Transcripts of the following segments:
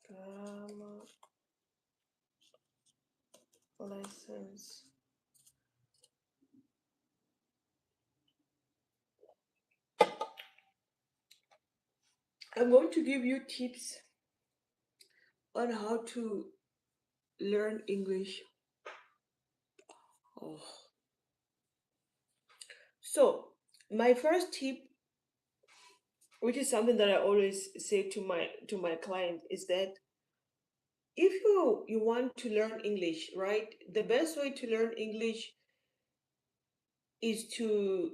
grammar lessons. I'm going to give you tips on how to learn English. Oh. So, my first tip, which is something that I always say to my client, is that if you want to learn English, right? The best way to learn English is to,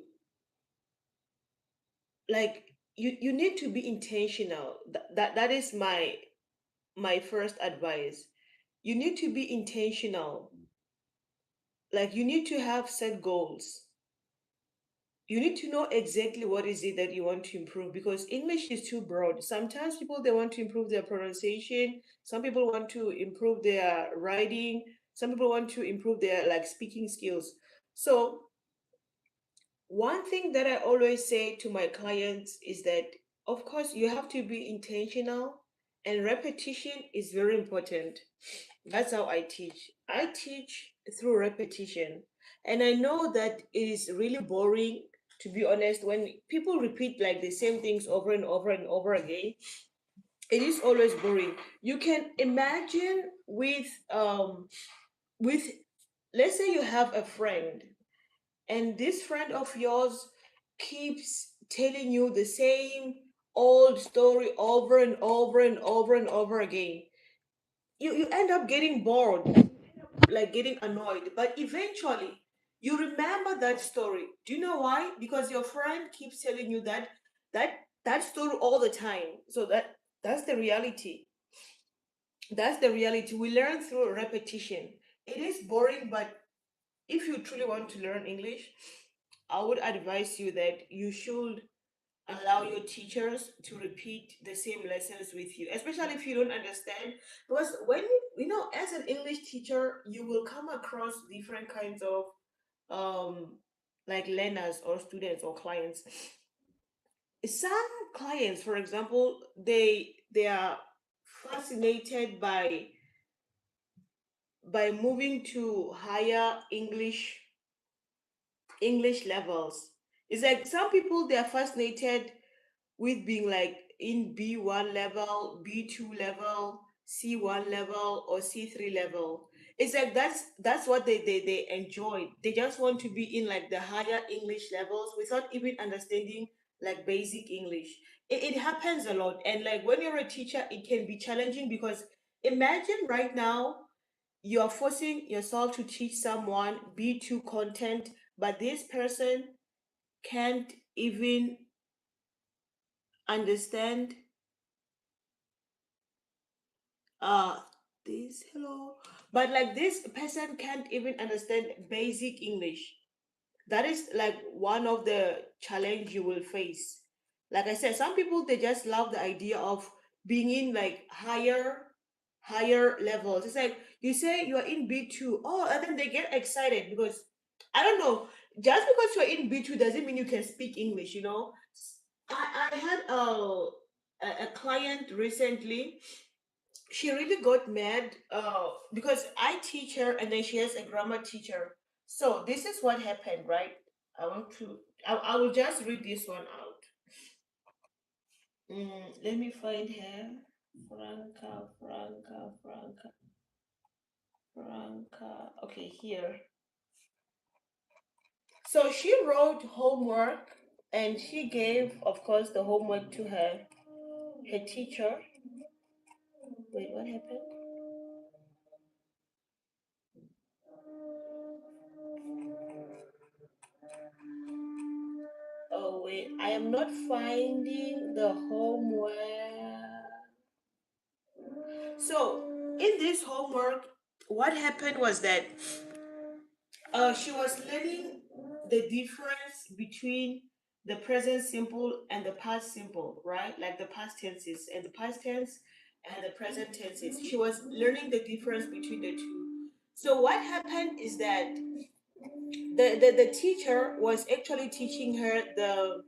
like, you need to be intentional. That is my first advice. You need to be intentional. Like, you need to have set goals. You need to know exactly what is it that you want to improve, because English is too broad. Sometimes people, they want to improve their pronunciation, some people want to improve their writing, some people want to improve their, like, speaking skills. So one thing that I always say to my clients is that, of course, you have to be intentional, and repetition is very important. That's how I teach. I teach through repetition. And I know that it is really boring, to be honest, when people repeat like the same things over and over and over again. It is always boring. You can imagine with let's say you have a friend, and this friend of yours keeps telling you the same old story over and over and over and over again. You end up getting bored, like getting annoyed, but eventually you remember that story. Do you know why? Because your friend keeps telling you that that story all the time. So that's the reality. That's the reality. We learn through repetition. It is boring, but if you truly want to learn English, I would advise you that you should allow your teachers to repeat the same lessons with you, especially if you don't understand. Because when as an English teacher, you will come across different kinds of like learners or students or clients. Some clients, for example, they are fascinated by moving to higher English levels. It's like some people, they are fascinated with being like in B1 level, B2 level, C1 level, or C3 level. It's like that's what they enjoy. They just want to be in like the higher English levels without even understanding like basic English. It happens a lot. And like when you're a teacher, it can be challenging, because imagine right now you're forcing yourself to teach someone B2 content, but this person can't even understand uh this hello, but like this person can't even understand basic English. That is like one of the challenge you will face. Like I said, some people, they just love the idea of being in like higher levels. It's like you say you're in B2, oh, and then they get excited because I don't know, just because you're in B2 doesn't mean you can speak English. I had a client recently. She really got mad because I teach her and then she has a grammar teacher. So this is what happened, right? I want to, I will just read this one out. Let me find her. Franca. Okay, here. So she wrote homework and she gave, of course, the homework to her teacher. Wait, what happened? Oh wait, I am not finding the homework. So in this homework, what happened was that she was learning the difference between the present simple and the past simple, right? Like the past tenses and the past tense and the present tenses. She was learning the difference between the two. So what happened is that the teacher was actually teaching her the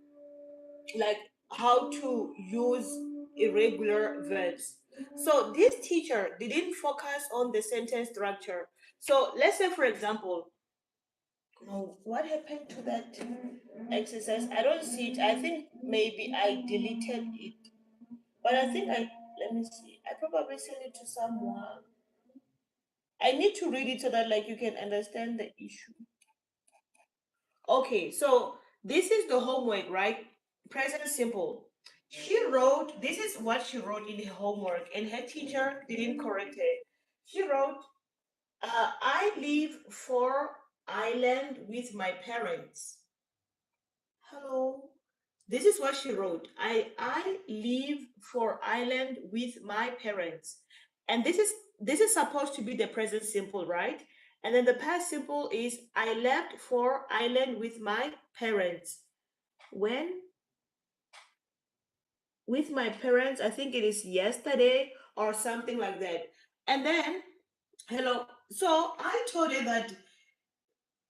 like how to use irregular verbs. So this teacher didn't focus on the sentence structure. So let's say, for example, oh, what happened to that exercise? I don't see it. I think maybe I deleted it. But I think let me see. I probably sent it to someone. I need to read it so that like you can understand the issue. Okay, so this is the homework, right? Present simple. She wrote, this is what she wrote in her homework, and her teacher didn't correct it. She wrote, I live for island with my parents. Hello. This is what she wrote. I live for island with my parents. And this is supposed to be the present simple, right? And then the past simple is I left for island with my parents. When? With my parents, I think it is yesterday or something like that. And then, hello. So I told you that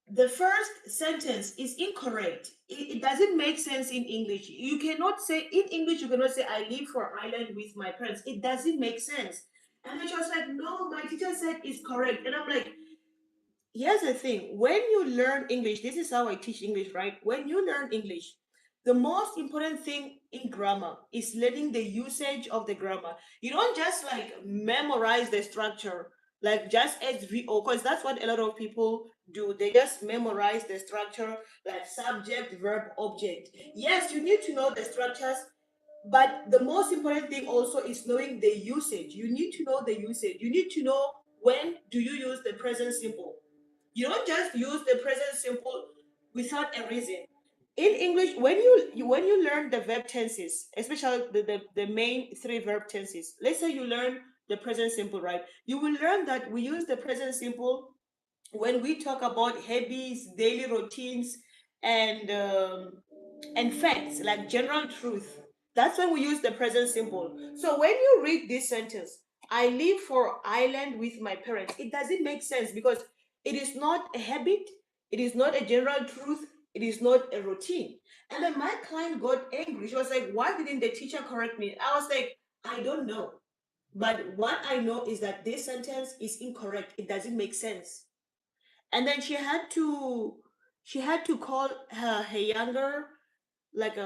the first sentence is incorrect. It doesn't make sense in English. You cannot say, in English, you cannot say, I live for island with my parents. It doesn't make sense. And then she was like, no, my teacher said it's correct. And I'm like, here's the thing, when you learn English, this is how I teach English, right? When you learn English, the most important thing in grammar is learning the usage of the grammar. You don't just like memorize the structure, like just SVO, because that's what a lot of people do. They just memorize the structure, like subject, verb, object. Yes, you need to know the structures, but the most important thing also is knowing the usage. You need to know the usage. You need to know when do you use the present simple. You don't just use the present simple without a reason. In English, when you learn the verb tenses, especially the main three verb tenses, let's say you learn the present simple, right? You will learn that we use the present simple when we talk about habits, daily routines, and facts like general truth. That's when we use the present simple. So when you read this sentence, I live for island with my parents, it doesn't make sense because it is not a habit, it is not a general truth, it is not a routine. And then my client got angry. She was like, why didn't the teacher correct me? I was like, I don't know. But what I know is that this sentence is incorrect. It doesn't make sense. And then she had to call her younger, like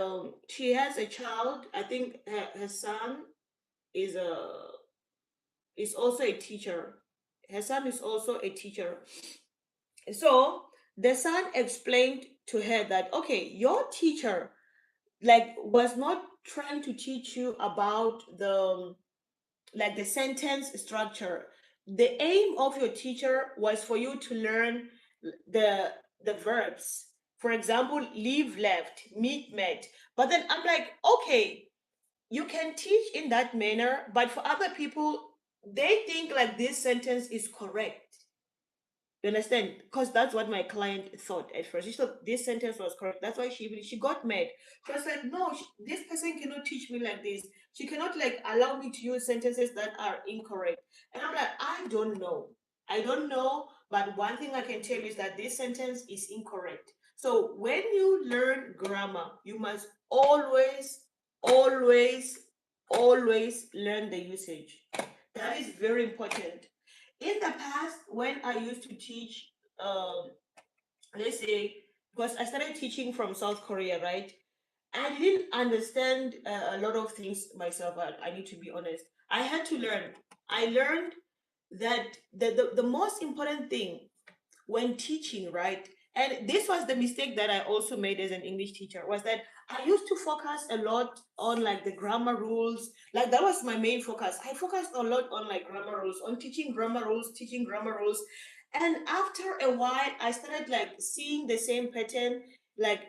she has a child. I think her son is a is also a teacher. Her son is also a teacher. So the son explained to her that, okay, your teacher like was not trying to teach you about the like the sentence structure. The aim of your teacher was for you to learn the the verbs. For example, leave, left, meet, met. But then I'm like, okay, you can teach in that manner, but for other people, they think like this sentence is correct. You understand? Because that's what my client thought at first. She thought this sentence was correct. That's why she got mad. She was like, no, this person cannot teach me like this. She cannot like allow me to use sentences that are incorrect. And I'm like, I don't know. I don't know. But one thing I can tell you is that this sentence is incorrect. So when you learn grammar, you must always, always, always learn the usage. That is very important. In the past, when I used to teach, let's say, because I started teaching from South Korea, right? I didn't understand a lot of things myself. I need to be honest. I had to learn. I learned that the most important thing when teaching, right? And this was the mistake that I also made as an English teacher, was that I used to focus a lot on like the grammar rules. Like that was my main focus. I focused a lot on like grammar rules, on teaching grammar rules, teaching grammar rules. And after a while, I started like seeing the same pattern like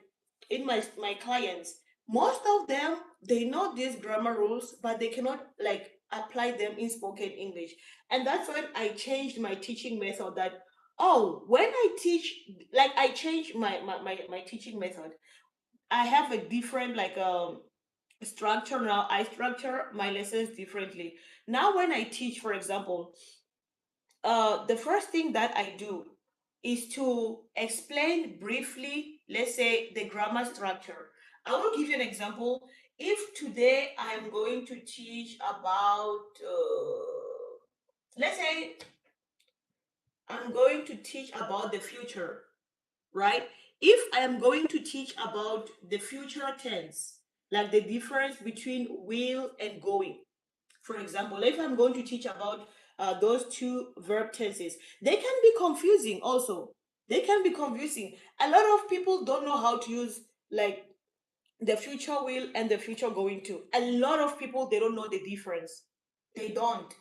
in my clients. Most of them, they know these grammar rules, but they cannot like apply them in spoken English. And that's when I changed my teaching method, that oh, when I teach, like I change my teaching method. I have a different like structure now. I structure my lessons differently. Now when I teach, for example, the first thing that I do is to explain briefly, let's say, the grammar structure. I will give you an example. if today I'm going to teach about, let's say I'm going to teach about the future, right? If I am going to teach about the future tense, like the difference between will and going, for example, if I'm going to teach about those two verb tenses, they can be confusing also. They can be confusing. A lot of people don't know how to use like the future will and the future going to. A lot of people, they don't know the difference. They don't.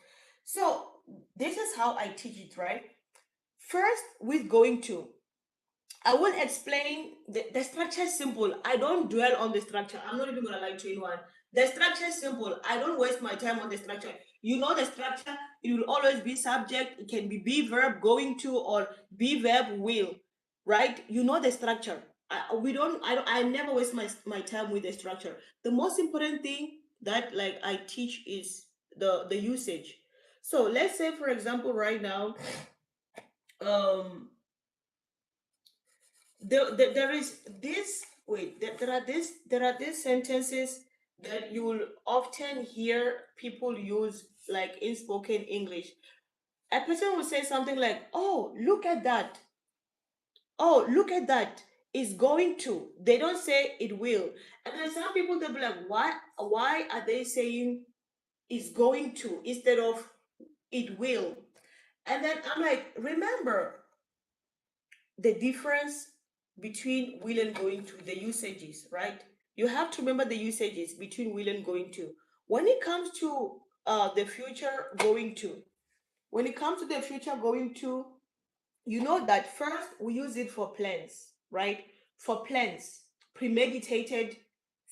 So this is how I teach it, right? First, with going to, I will explain the structure is simple. I don't dwell on the structure. I'm not even gonna lie to anyone. The structure is simple. I don't waste my time on the structure. You know the structure, it will always be subject, it can be verb going to or be verb will, right? You know the structure. I never waste my time with the structure. The most important thing that like I teach is the usage. So let's say for example right now, um there is this wait there are these sentences that you will often hear people use like in spoken English. A person will say something like, oh look at that, oh look at that, is going to. They don't say it will. And then some people they'll be like, why are they saying is going to instead of it will? And then I'm like, remember the difference between will and going to, the usages, right? You have to remember the usages between will and going to. When it comes to the future going to, when it comes to the future going to, you know that first we use it for plans, right? For plans, premeditated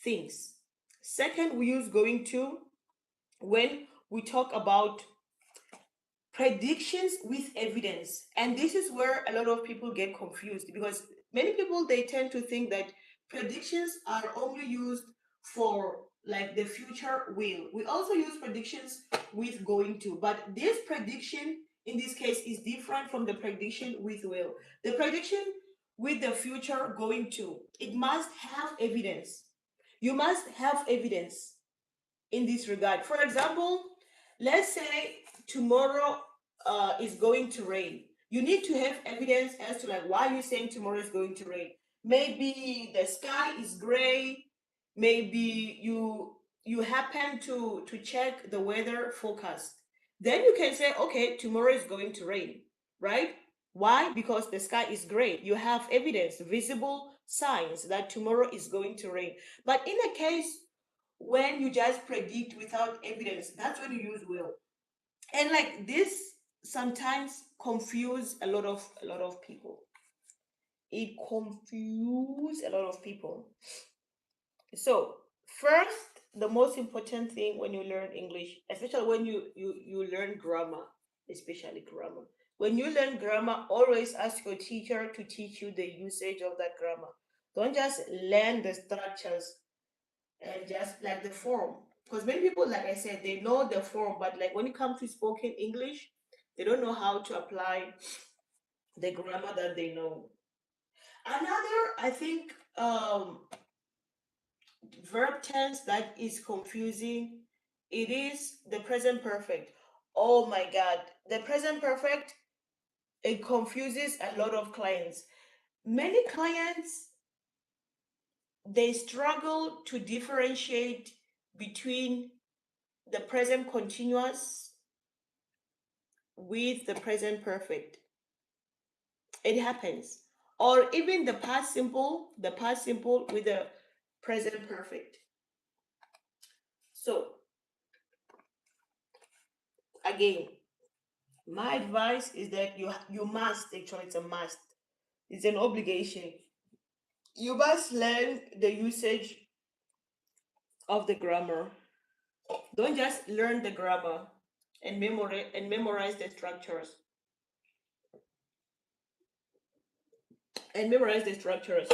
things. Second, we use going to when we talk about predictions with evidence. And this is where a lot of people get confused because many people they tend to think that predictions are only used for like the future will. We also use predictions with going to, but this prediction in this case is different from the prediction with will. The prediction with the future going to, it must have evidence. You must have evidence in this regard. For example, let's say tomorrow is going to rain. You need to have evidence as to like why you're saying tomorrow is going to rain. Maybe the sky is gray. Maybe you happen to check the weather forecast. Then you can say, okay, tomorrow is going to rain, right? Why? Because the sky is gray. You have evidence, visible signs that tomorrow is going to rain. But in a case when you just predict without evidence, that's when you use will. And like this sometimes confuse a lot of people. It confuse a lot of people. So first, the most important thing when you learn English, especially when you learn grammar, especially grammar, when you learn grammar, always ask your teacher to teach you the usage of that grammar. Don't just learn the structures and just like the form. Because many people, like I said, they know the form, but like when it comes to spoken English, they don't know how to apply the grammar that they know. Another, I think, verb tense that is confusing, it is the present perfect. Oh my God, the present perfect, it confuses a lot of clients. Many clients, they struggle to differentiate between the present continuous with the present perfect. It happens. Or even the past simple with the present perfect. So, again, my advice is that you must, actually it's a must. It's an obligation. You must learn the usage of the grammar. Don't just learn the grammar and memorize the structures. And memorize the structures.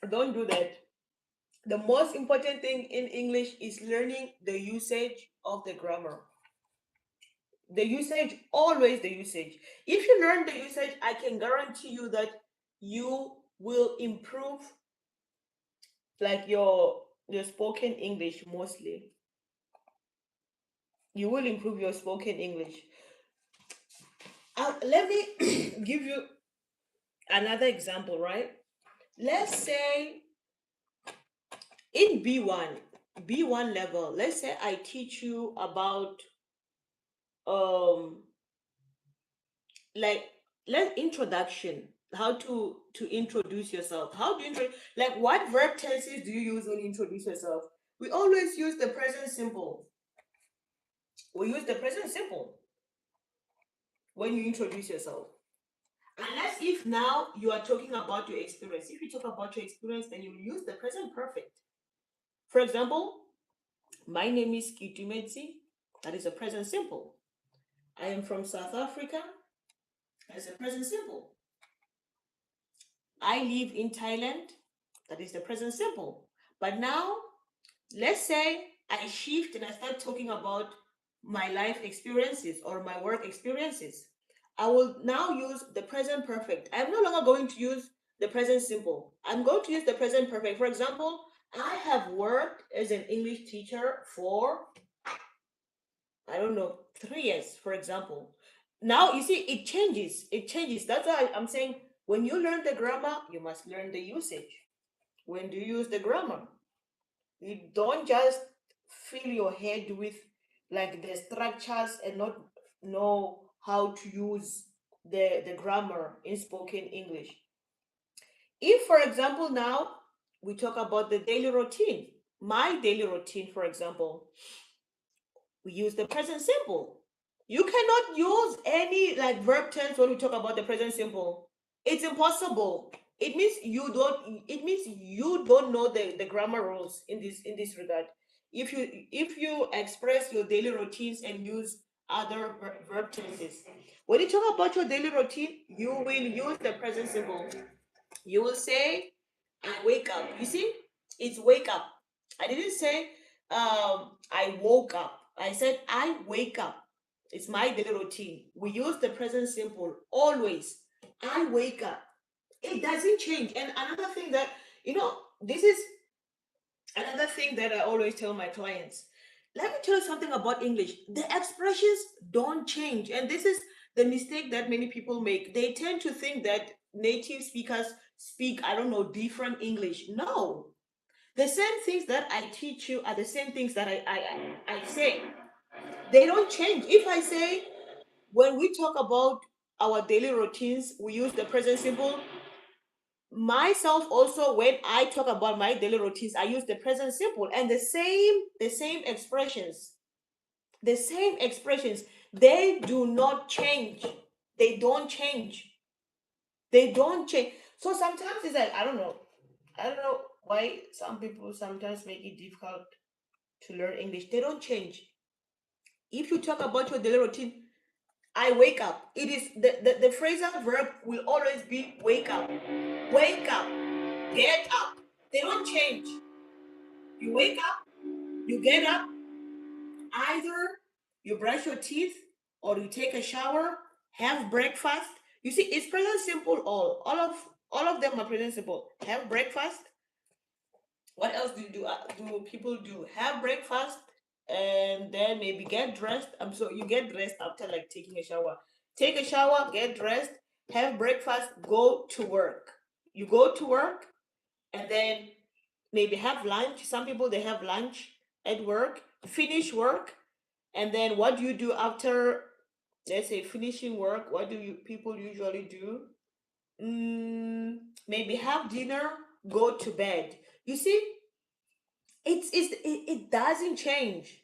Don't do that. The most important thing in English is learning the usage of the grammar. The usage, always the usage. If you learn the usage, I can guarantee you that you will improve like your spoken English mostly. You will improve your spoken English. Let me give you another example, right? Let's say in B1 level, let's say I teach you about um like let introduction, how to introduce yourself. How do you like what verb tenses do you use when you introduce yourself? We always use the present simple. We use the present simple when you introduce yourself. Unless if now you are talking about your experience. If you talk about your experience, then you use the present perfect. For example, my name is Kitumedzi. That is a present simple. I am from South Africa. That is a present simple. I live in Thailand. That is the present simple. But now, let's say I shift and I start talking about my life experiences or my work experiences. I will now use the present perfect. I'm no longer going to use the present simple. I'm going to use the present perfect. For example, I have worked as an English teacher for, I don't know, 3 years, for example. Now, you see, it changes. It changes. That's why I'm saying when you learn the grammar, you must learn the usage. When do you use the grammar? You don't just fill your head with like the structures and not know how to use the grammar in spoken English. If, for example, now we talk about the daily routine, my daily routine, for example, we use the present simple. You cannot use any like verb tense when we talk about the present simple. It's impossible. It means you don't know the grammar rules in this regard. If you express your daily routines and use other verb tenses, when you talk about your daily routine, you will use the present simple. You will say, I wake up. You see, it's wake up. I didn't say I woke up. I said I wake up. It's my daily routine. We use the present simple always. I wake up. It doesn't change. And another thing that, this is another thing that I always tell my clients. Let me tell you something about English. The expressions don't change. And this is the mistake that many people make. They tend to think that native speakers speak, I don't know, different English. No. The same things that I teach you are the same things that I say. They don't change. If I say, when we talk about our daily routines, we use the present simple. Myself also, when I talk about my daily routines, I use the present simple, and the same expressions, they do not change. They don't change. They don't change. So sometimes it's like, I don't know why some people sometimes make it difficult to learn English. They don't change. If you talk about your daily routine, I wake up. It is the phrasal verb will always be wake up. Wake up. Get up. They don't change. You wake up, you get up, either you brush your teeth or you take a shower, have breakfast. You see, it's present simple. All of them are present simple. Have breakfast. What else do people do? Have breakfast and then maybe get dressed. So you get dressed after like taking a shower. Take a shower, get dressed, have breakfast, go to work. You go to work and then maybe have lunch. Some people they have lunch at work, finish work, and then what do you do after, let's say, finishing work? What do you people usually do? Maybe have dinner, go to bed. You see, it doesn't change.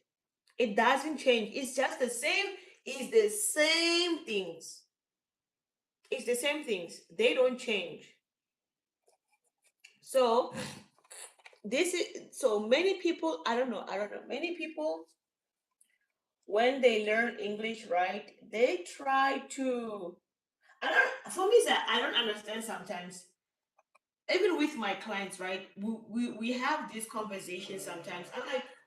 It doesn't change. It's just the same. It's the same things. It's the same things. They don't change. So this is so many people. I don't know. I don't know. Many people when they learn English, right? They try to. I don't. For me, it's that I don't understand sometimes. Even with my clients, right? We have this conversation sometimes.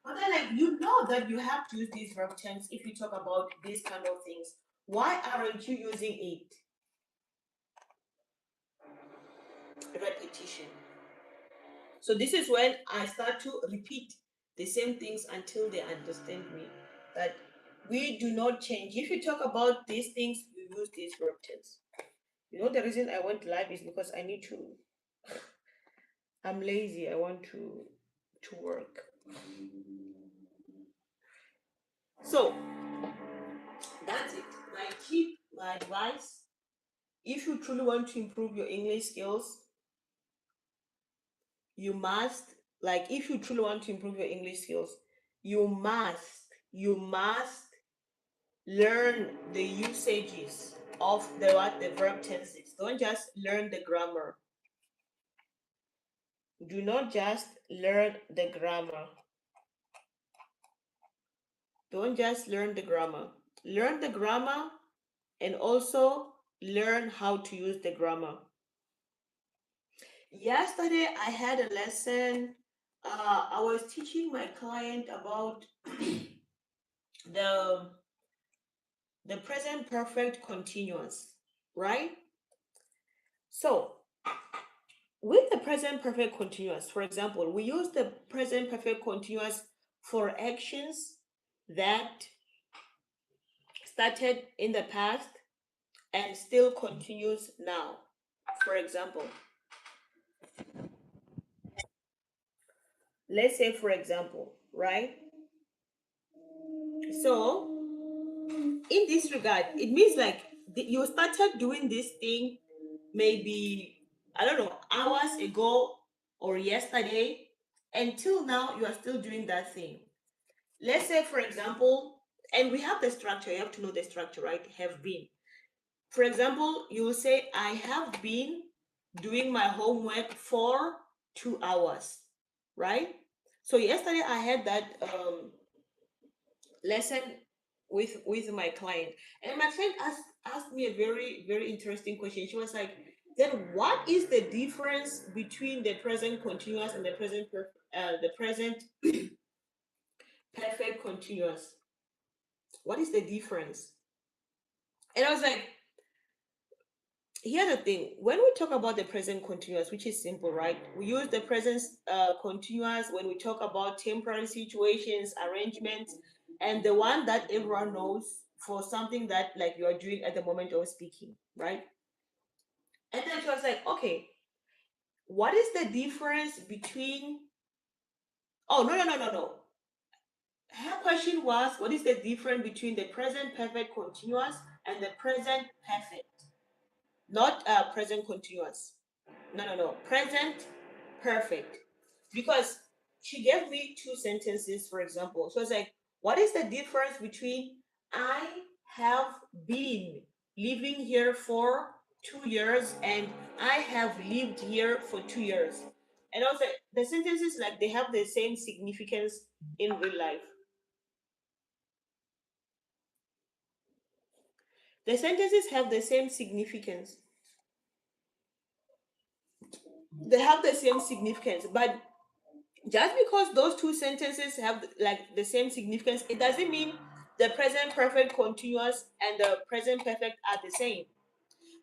I'm like, you know that you have to use these verb tense if you talk about these kind of things. Why aren't you using it? Repetition. So this is when I start to repeat the same things until they understand me. That we do not change. If you talk about these things, you use these verb tense. You know, the reason I went live is because I need to. I'm lazy. I want to work. So that's it. My tip, my advice. If you truly want to improve your English skills, you must, like, if you truly want to improve your English skills, you must learn the usages of the verb tenses. Don't just learn the grammar. Do not just learn the grammar. Don't just learn the grammar. Learn the grammar and also learn how to use the grammar. Yesterday I had a lesson. I was teaching my client about the the present perfect continuous, right? So with the present perfect continuous, for example, we use the present perfect continuous for actions that started in the past and still continues now. For example, let's say, for example, right? So, in this regard, it means like you started doing this thing maybe, I don't know, hours ago or yesterday, until now you are still doing that thing. Let's say, for example, and we have the structure, you have to know the structure, right? Have been. For example, you will say, I have been doing my homework for 2 hours, right? So yesterday I had that lesson with my client, and my client asked me a very very interesting question. She was like, then what is the difference between the present continuous and the present perfect continuous? What is the difference? And I was like, here's the thing, when we talk about the present continuous, which is simple, right? We use the present continuous when we talk about temporary situations, arrangements, and the one that everyone knows for something that like you are doing at the moment of speaking, right? And then she was like, okay, what is the difference between, oh, no. Her question was, what is the difference between the present perfect continuous and the present perfect, not present continuous? No. Present perfect. Because she gave me two sentences, for example. So it's like, what is the difference between I have been living here for 2 years and I have lived here for 2 years? And also, the sentences, like, they have the same significance in real life. The sentences have the same significance. They have the same significance, but just because those two sentences have like the same significance, it doesn't mean the present perfect continuous and the present perfect are the same.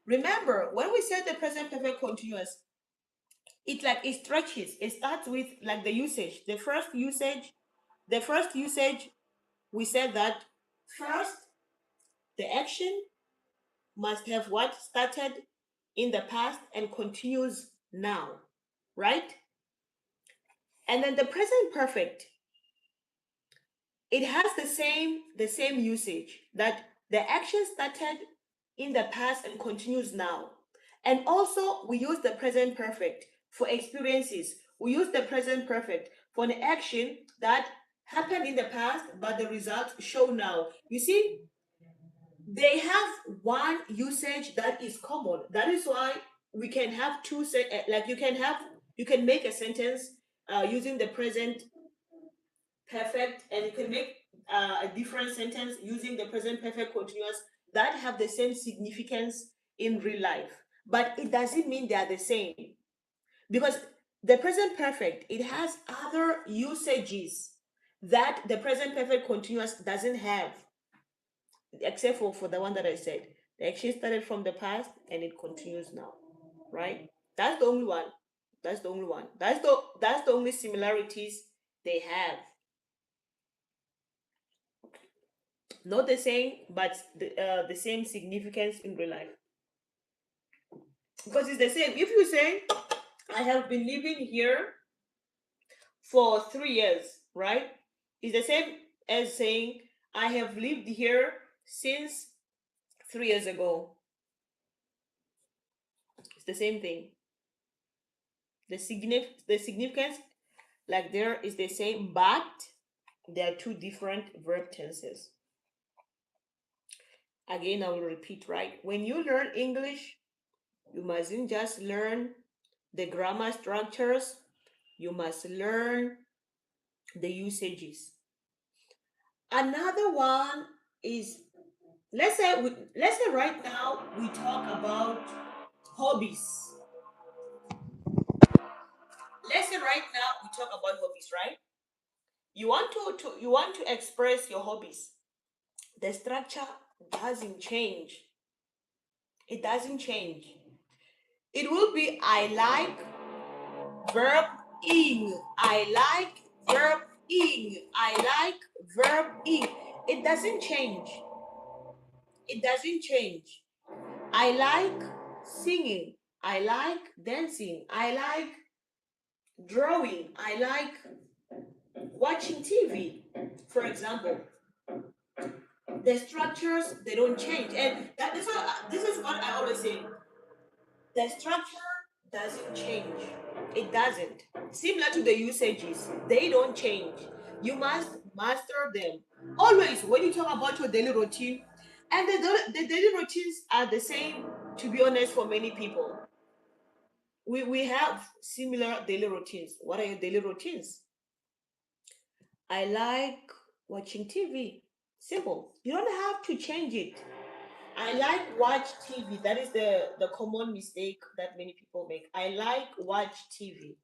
Remember, when we said the present perfect continuous, it like it stretches. It starts with like the usage. The first usage, we said that first the action must have what started in the past and continues now, right? And then the present perfect, it has the same usage, that the action started in the past and continues now. And also we use the present perfect for experiences. We use the present perfect for an action that happened in the past but the results show now. You see, they have one usage that is common. That is why we can have like you can make a sentence using the present perfect, and you can make a different sentence using the present perfect continuous that have the same significance in real life, but it doesn't mean they are the same, because the present perfect, it has other usages that the present perfect continuous doesn't have, except for the one that I said. The action started from the past and it continues now, right? That's the only one. That's the only one. That's the only similarities they have. Not the same, but the same significance in real life. Because it's the same. If you say, I have been living here for 3 years, right? It's the same as saying, I have lived here since 3 years ago. It's the same thing. The significance, like there, is the same, but there are two different verb tenses. Again, I will repeat, right? When you learn English, you mustn't just learn the grammar structures, you must learn the usages. Another one is, let's say right now we talk about hobbies. Let's say right now we talk about hobbies, right? You want to express your hobbies. The structure doesn't change. It doesn't change. It will be I like verb ing. I like verb ing. I like verb ing. It doesn't change. It doesn't change. I like singing. I like dancing. I like drawing. I like watching TV. For example, the structures, they don't change, and this is what I always say. The structure doesn't change. It doesn't. Similar to the usages, they don't change. You must master them. Always, when you talk about your daily routine, and the daily routines are the same, to be honest, for many people. We have similar daily routines. What are your daily routines? I like watching TV. Simple. You don't have to change it. I like watch TV. That is the common mistake that many people make. I like watch TV.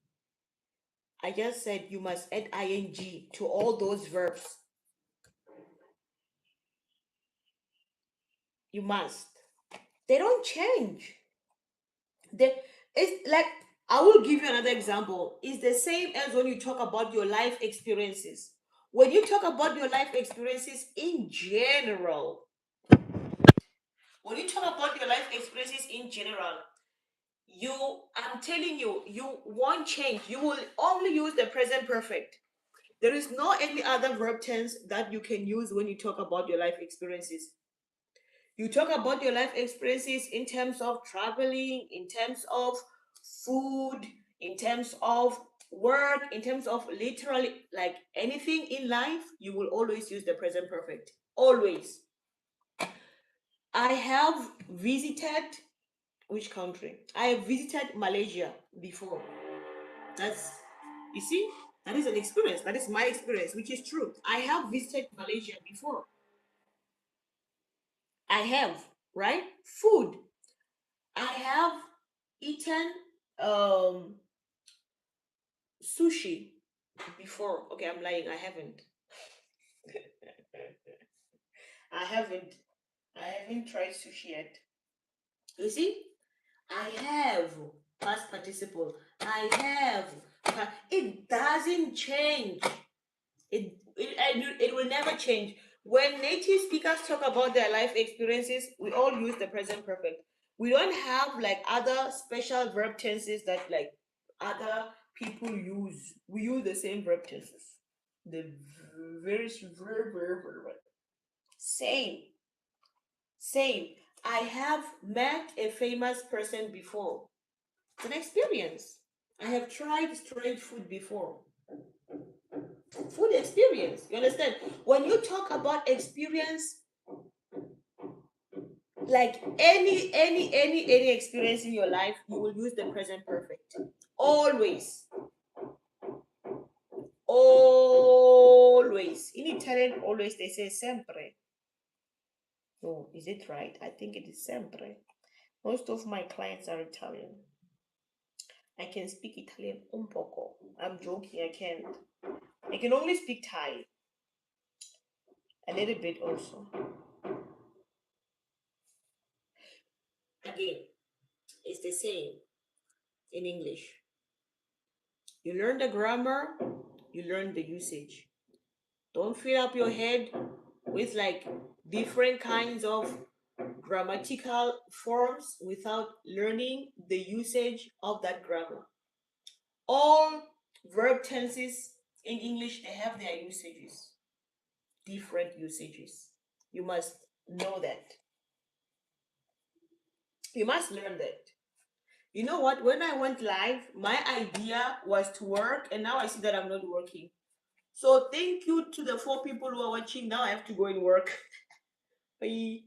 I just said you must add ing to all those verbs. You must. They don't change. It's like, I will give you another example. It's the same as when you talk about your life experiences. When you talk about your life experiences in general, when you talk about your life experiences in general, I'm telling you, you won't change. You will only use the present perfect. There is no any other verb tense that you can use when you talk about your life experiences. You talk about your life experiences in terms of traveling, in terms of food, in terms of work, in terms of literally like anything in life, you will always use the present perfect. Always. I have visited which country? I have visited Malaysia before. That's, you see, that is an experience. That is my experience, which is true. I have visited Malaysia before. I have, right? Food. I have eaten um sushi before. Okay, I'm lying. I haven't. I haven't. I haven't tried sushi yet. You see, I have past participle. I have. It doesn't change. It will never change. When native speakers talk about their life experiences, we all use the present perfect. We don't have like other special verb tenses that like other people use. We use the same verb tenses. The very same. Same. I have met a famous person before. It's an experience. I have tried strange food before. Food experience. You understand? When you talk about experience, like any experience in your life, you will use the present perfect. Always. Always. In Italian, always they say sempre. Oh, is it right? I think it is sempre. Most of my clients are Italian. I can speak Italian un poco. I'm joking, I can't. I can only speak Thai. A little bit also. Again, it's the same in English. You learn the grammar, you learn the usage. Don't fill up your head with like different kinds of grammatical forms without learning the usage of that grammar. All verb tenses in English, they have their usages, different usages. You must know that. You must learn that. You know what? When I went live, my idea was to work, and now I see that I'm not working. So thank you to the 4 people who are watching. Now I have to go and work. Bye.